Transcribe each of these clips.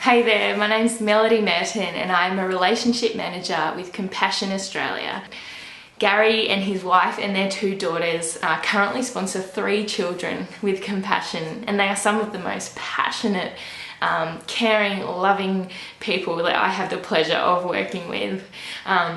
Hey there, my name's Melody Merton and I'm a relationship manager with Compassion Australia. Gary and his wife and their 2 daughters currently sponsor 3 children with Compassion, and they are some of the most passionate, caring, loving people that I have the pleasure of working with.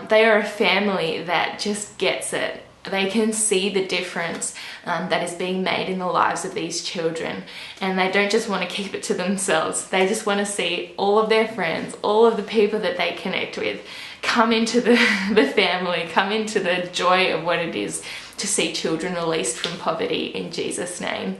They are a family that just gets it. They can see the difference that is being made in the lives of these children, and they don't just want to keep it to themselves. They just want to see all of their friends, all of the people that they connect with come into the family, come into the joy of what it is to see children released from poverty in Jesus' name.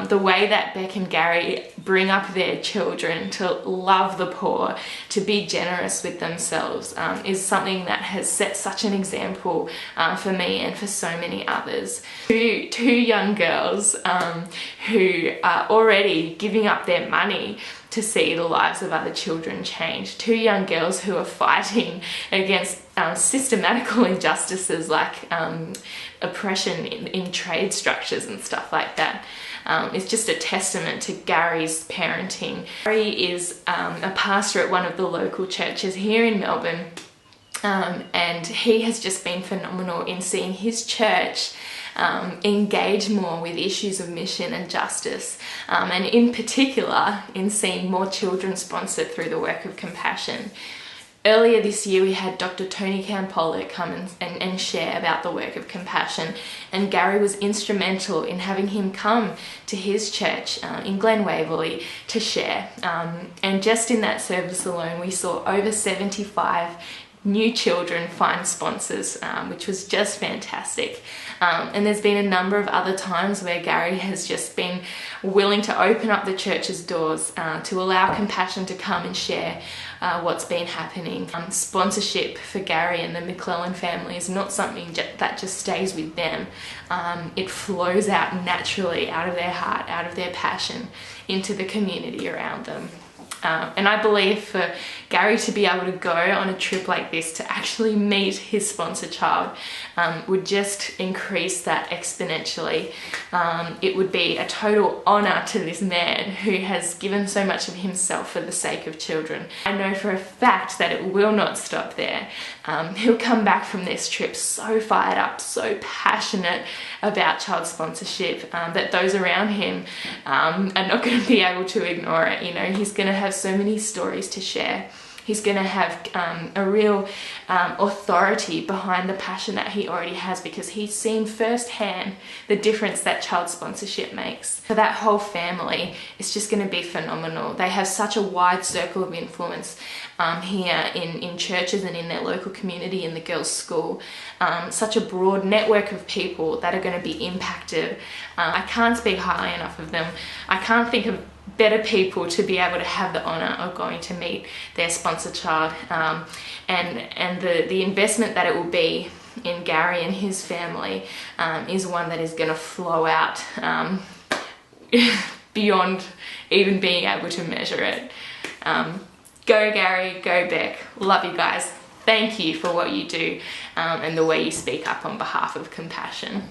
The way that Beck and Gary bring up their children to love the poor, to be generous with themselves, is something that has set such an example for me and for so many others. Two young girls who are already giving up their money to see the lives of other children change. 2 young girls who are fighting against systematical injustices like oppression in trade structures and stuff like that. It's just a testament to Gary's parenting. Gary is a pastor at one of the local churches here in Melbourne, and he has just been phenomenal in seeing his church engage more with issues of mission and justice, and in particular in seeing more children sponsored through the work of Compassion. Earlier this year we had Dr. Tony Campolo come and share about the work of Compassion, and Gary was instrumental in having him come to his church in Glen Waverley to share. And just in that service alone we saw over 75 new children find sponsors, which was just fantastic. And there's been a number of other times where Gary has just been willing to open up the church's doors to allow Compassion to come and share what's been happening. Sponsorship for Gary and the McClellan family is not something that just stays with them. It flows out naturally out of their heart, out of their passion, into the community around them. And I believe for Gary to be able to go on a trip like this to actually meet his sponsor child would just increase that exponentially. It would be a total honour to this man who has given so much of himself for the sake of children. I know for a fact that it will not stop there. He'll come back from this trip so fired up, so passionate about child sponsorship that those around him are not going to be able to ignore it. You know, he's going to have so many stories to share. He's going to have a real authority behind the passion that he already has, because he's seen firsthand the difference that child sponsorship makes. For that whole family, it's just going to be phenomenal. They have such a wide circle of influence here in churches and in their local community, in the girls' school. Such a broad network of people that are going to be impacted. I can't speak highly enough of them. I can't think of better people to be able to have the honour of going to meet their sponsor child, and the investment that it will be in Gary and his family is one that is going to flow out beyond even being able to measure it. Go Gary, go Beck, love you guys. Thank you for what you do and the way you speak up on behalf of Compassion.